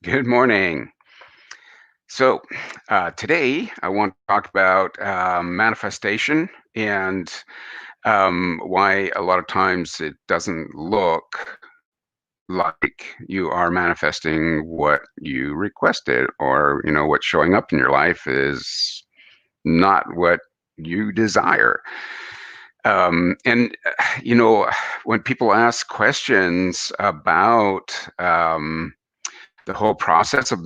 Good morning. So, today I want to talk about manifestation and why a lot of times it doesn't look like you are manifesting what you requested, or what's showing up in your life is not what you desire. And when people ask questions about the whole process of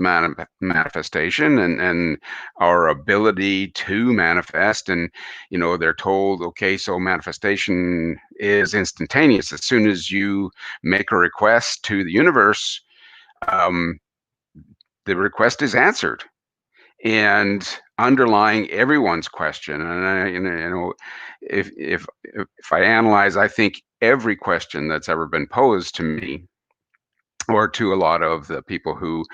manifestation and our ability to manifest, and they're told, okay, so manifestation is instantaneous. As soon as you make a request to the universe, um, the request is answered. And underlying everyone's question, and if I analyze, I think every question that's ever been posed to me, or to a lot of the people who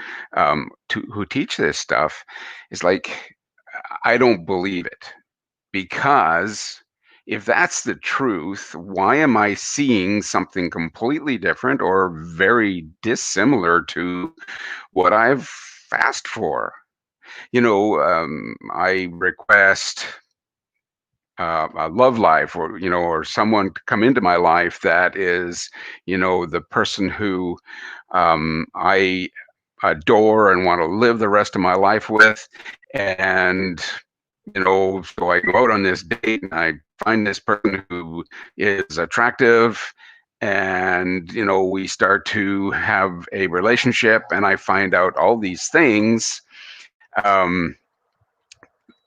teach this stuff, is like, I don't believe it, because if that's the truth, why am I seeing something completely different or very dissimilar to what I've asked for? I request a love life, or or someone to come into my life that is, the person who I adore and want to live the rest of my life with. And so I go out on this date and I find this person who is attractive, and we start to have a relationship, and I find out all these things um,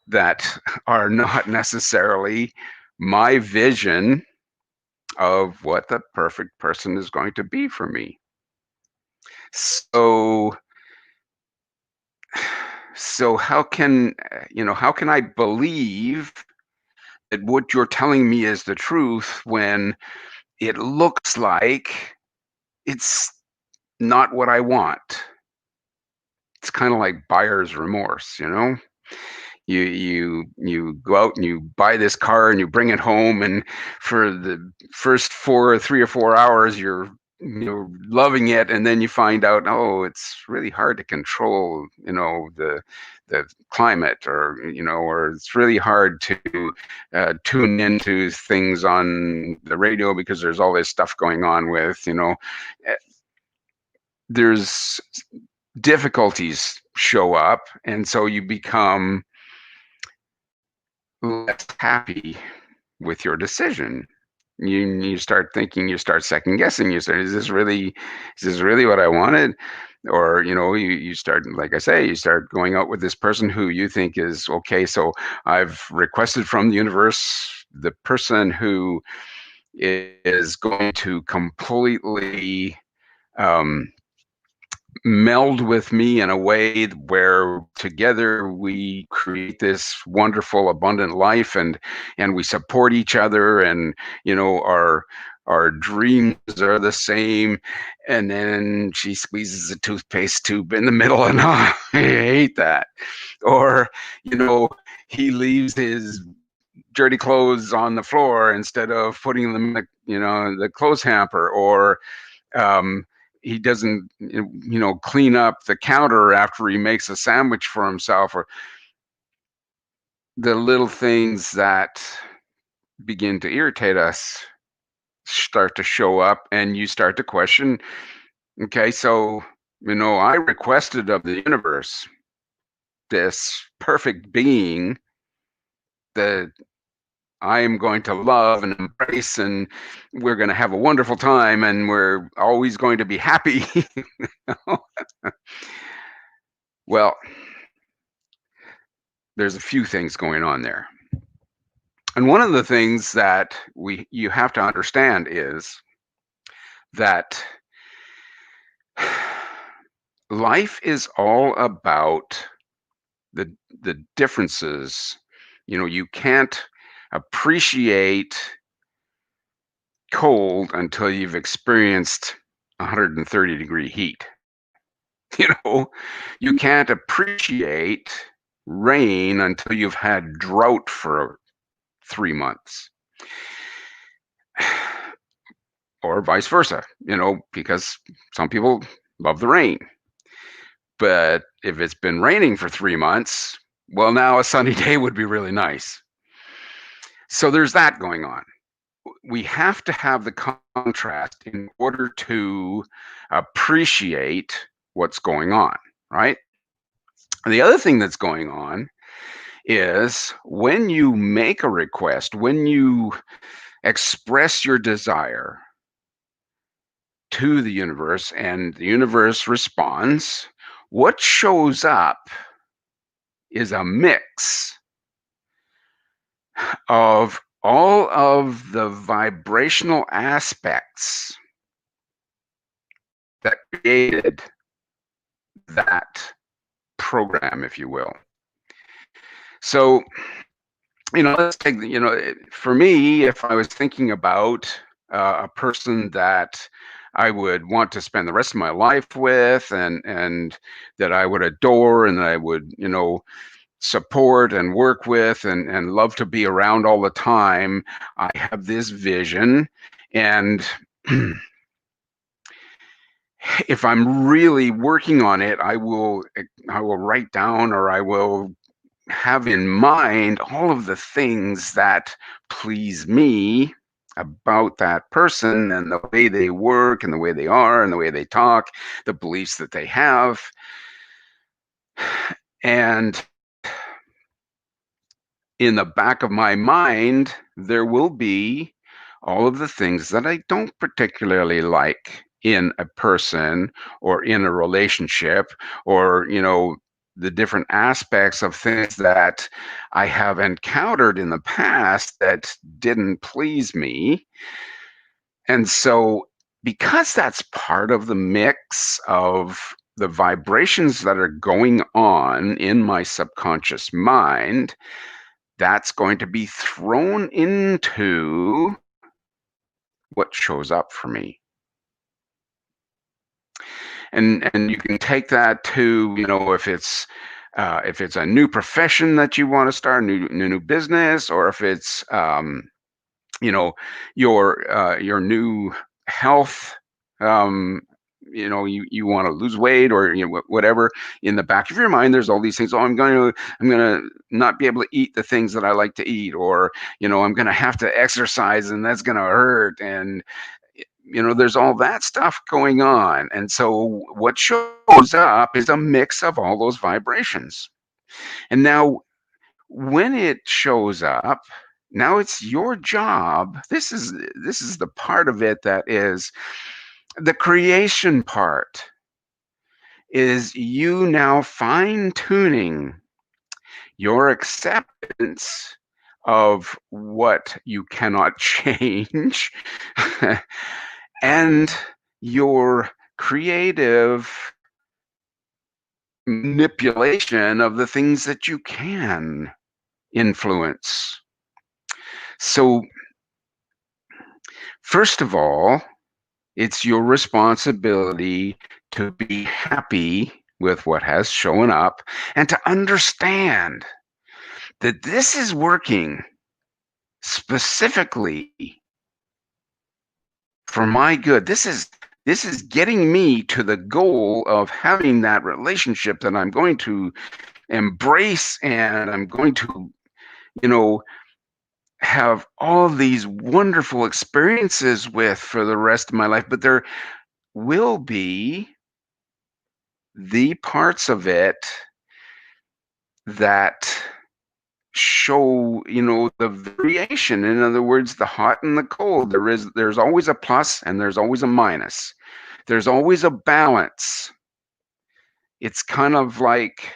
that are not necessarily my vision of what the perfect person is going to be for me. So so how can I believe that what you're telling me is the truth when it looks like it's not what I want? It's kind of like buyer's remorse, you go out and you buy this car and you bring it home, and for the first 3 or 4 hours you're loving it, and then you find out, oh, it's really hard to control, the climate, or it's really hard to tune into things on the radio because there's all this stuff going on with, eh, there's difficulties show up, and so you become less happy with your decision. You start thinking, you start second guessing, you start, is this really what I wanted? Or you start, like I say, you start going out with this person who you think is okay. So I've requested from the universe the person who is going to completely um, meld with me in a way where together we create this wonderful abundant life, and we support each other, and our dreams are the same. And then she squeezes a toothpaste tube in the middle, and I hate that. Or he leaves his dirty clothes on the floor instead of putting them in the clothes hamper. Or um, he doesn't clean up the counter after he makes a sandwich for himself. Or the little things that begin to irritate us start to show up, and you start to question, okay, so I requested of the universe this perfect being that I am going to love and embrace, and we're going to have a wonderful time, and we're always going to be happy. Well, there's a few things going on there. And one of the things that we you have to understand is that life is all about the differences. You can't appreciate cold until you've experienced 130-degree heat. You know, you can't appreciate rain until you've had drought for 3 months, or vice versa, because some people love the rain. But if it's been raining for 3 months, well, now a sunny day would be really nice. So there's that going on. We have to have the contrast in order to appreciate what's going on, right? The other thing that's going on is when you make a request, when you express your desire to the universe and the universe responds, what shows up is a mix of all of the vibrational aspects that created that program, if you will. So, let's take, for me, if I was thinking about a person that I would want to spend the rest of my life with, and that I would adore, and that I would, support and work with, and love to be around all the time, I have this vision. And if I'm really working on it, I will write down, or I will have in mind all of the things that please me about that person, and the way they work, and the way they are, and the way they talk, the beliefs that they have. And in the back of my mind, there will be all of the things that I don't particularly like in a person, or in a relationship, or, the different aspects of things that I have encountered in the past that didn't please me. And so, because that's part of the mix of the vibrations that are going on in my subconscious mind, that's going to be thrown into what shows up for me. And you can take that to, if it's a new profession that you want to start, new business, or if it's you know your new health, um you want to lose weight, or whatever. In the back of your mind, there's all these things. Oh, I'm going to not be able to eat the things that I like to eat, or I'm going to have to exercise, and that's going to hurt. And there's all that stuff going on. And so what shows up is a mix of all those vibrations. And now, when it shows up, now it's your job. This is the part of it that is the creation part, is you now fine tuning your acceptance of what you cannot change, and your creative manipulation of the things that you can influence. So, first of all, it's your responsibility to be happy with what has shown up, and to understand that this is working specifically for my good. This is getting me to the goal of having that relationship that I'm going to embrace, and I'm going to, you know, have all these wonderful experiences with for the rest of my life. But there will be the parts of it that show, the variation. In other words, the hot and the cold. There's always a plus, and there's always a minus. There's always a balance. It's kind of like,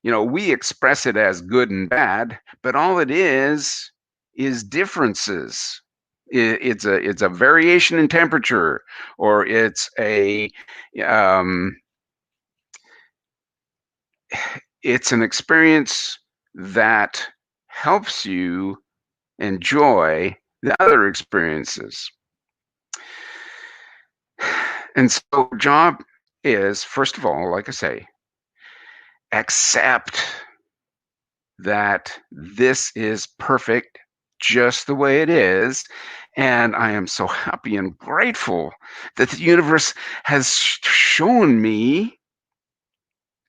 we express it as good and bad, but all it is differences. It's a variation in temperature, or um, it's an experience that helps you enjoy the other experiences. And so, job is, first of all, like I say, accept that this is perfect just the way it is. And I am so happy and grateful that the universe has shown me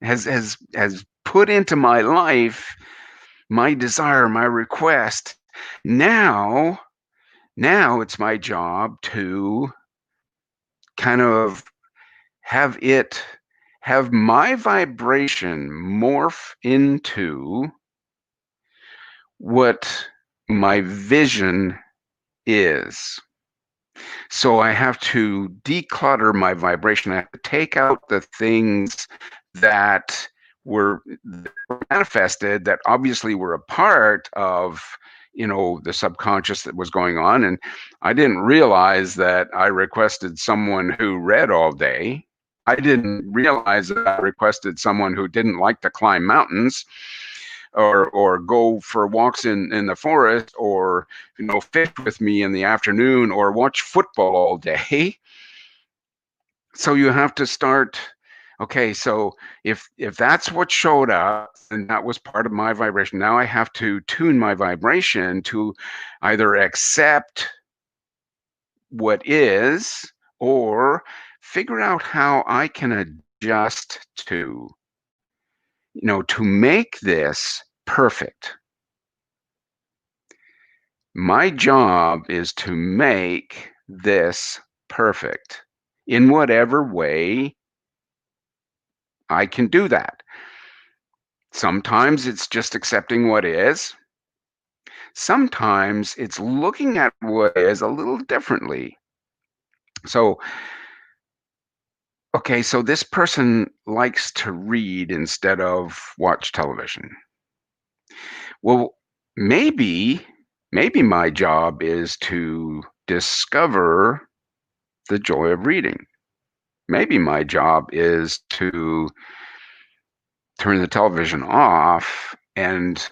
has put into my life my desire, my request. Now, now it's my job to kind of have it have my vibration morph into what my vision is. So I have to declutter my vibration. I have to take out the things that were manifested that obviously were a part of, the subconscious that was going on. And I didn't realize that I requested someone who read all day. I didn't realize that I requested someone who didn't like to climb mountains or go for walks in the forest, or fish with me in the afternoon, or watch football all day. So you have to start, okay, so if that's what showed up and that was part of my vibration, now I have to tune my vibration to either accept what is, or figure out how I can adjust to make this perfect. My job is to make this perfect in whatever way I can do that. Sometimes it's just accepting what is. Sometimes it's looking at what is a little differently. So, okay, so this person likes to read instead of watch television. Well, maybe my job is to discover the joy of reading. Maybe my job is to turn the television off and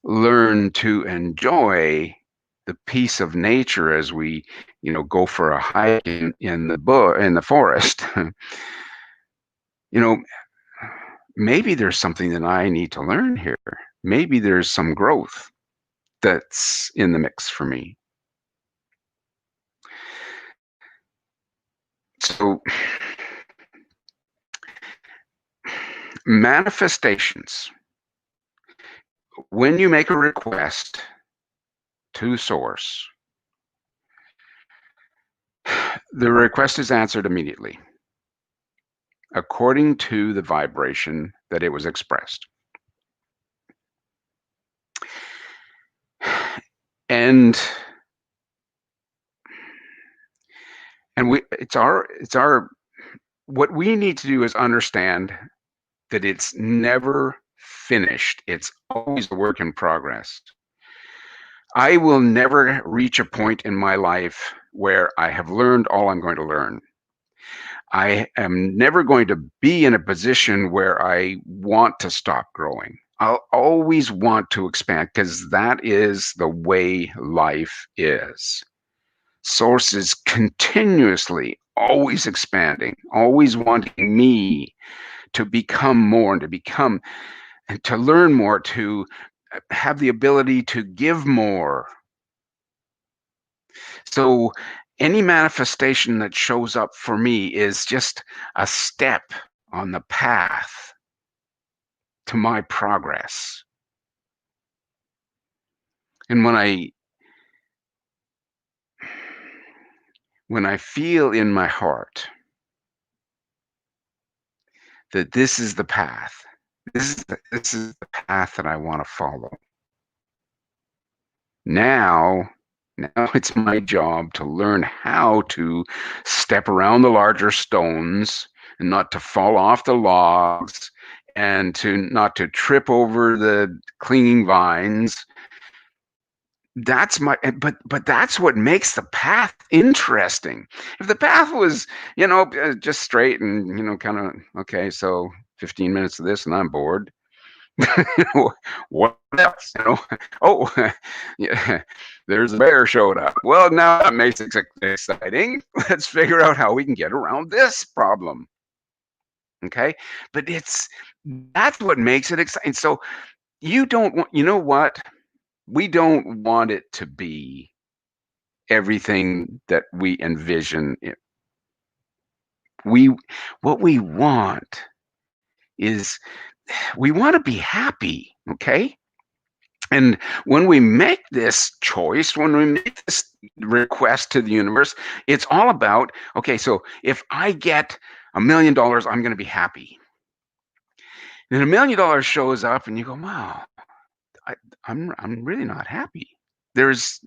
learn to enjoy the peace of nature as we, go for a hike in the forest. you know, Maybe there's something that I need to learn here. Maybe there's some growth that's in the mix for me. So manifestations, when you make a request to source, the request is answered immediately according to the vibration that it was expressed. And we it's our what we need to do is understand that it's never finished. It's always a work in progress. I will never reach a point in my life where I have learned all I'm going to learn. I am never going to be in a position where I want to stop growing. I'll always want to expand because that is the way life is. Source is continuously always expanding, always wanting me to become more and to become and to learn more, to have the ability to give more. So any manifestation that shows up for me is just a step on the path to my progress. And when I feel in my heart that this is the path, this is the path that I want to follow. Now, now it's my job to learn how to step around the larger stones and not to fall off the logs and to not to trip over the clinging vines. But that's what makes the path interesting. If the path was, just straight and, kind of, okay, so 15 minutes of this and I'm bored. What else? Oh, yeah, there's a bear showed up. Well, now that makes it exciting. Let's figure out how we can get around this problem. Okay, but that's what makes it exciting. So you don't want, you know what? We don't want it to be everything that we envision. We what we want is we want to be happy, okay? And when we make this choice, when we make this request to the universe, it's all about, okay, so if I get $1 million, I'm going to be happy. And $1 million shows up and you go, wow, I, I'm really not happy. There's,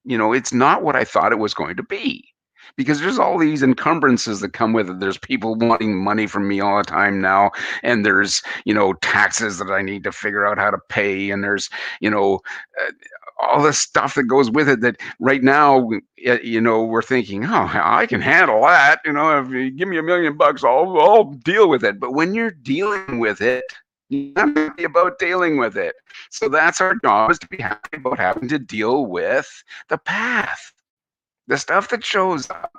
it's not what I thought it was going to be, because there's all these encumbrances that come with it. There's people wanting money from me all the time now, and there's, taxes that I need to figure out how to pay, and there's, uh, all the stuff that goes with it that right now, we're thinking, oh, I can handle that. If you give me $1 million, I'll deal with it. But when you're dealing with it, you're not happy about dealing with it. So that's our job, is to be happy about having to deal with the path, the stuff that shows up,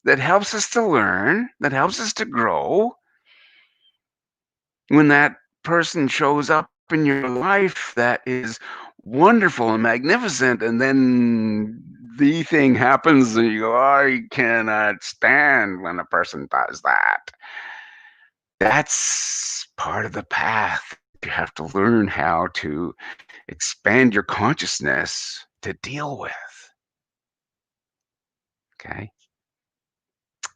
that helps us to learn, that helps us to grow. When that person shows up in your life that is wonderful and magnificent, and then the thing happens and you go, I cannot stand when a person does that. That's part of the path. You have to learn how to expand your consciousness to deal with. Okay.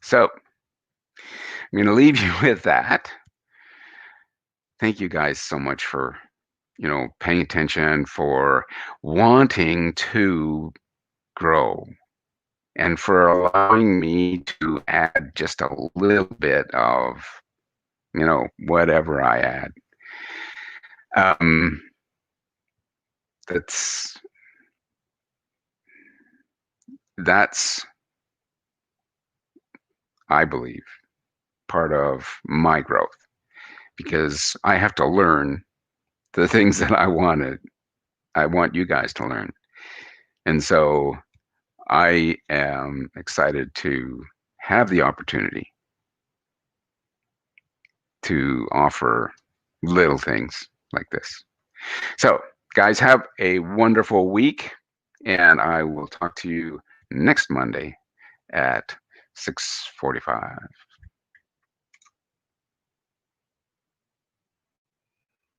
So I'm going to leave you with that. Thank you guys so much for, paying attention, for wanting to grow, and for allowing me to add just a little bit of, whatever I add. Um, that's that's I believe part of my growth, because I have to learn the things that I want you guys to learn. And so I am excited to have the opportunity to offer little things like this. So, guys, have a wonderful week, and I will talk to you next Monday at 6:45.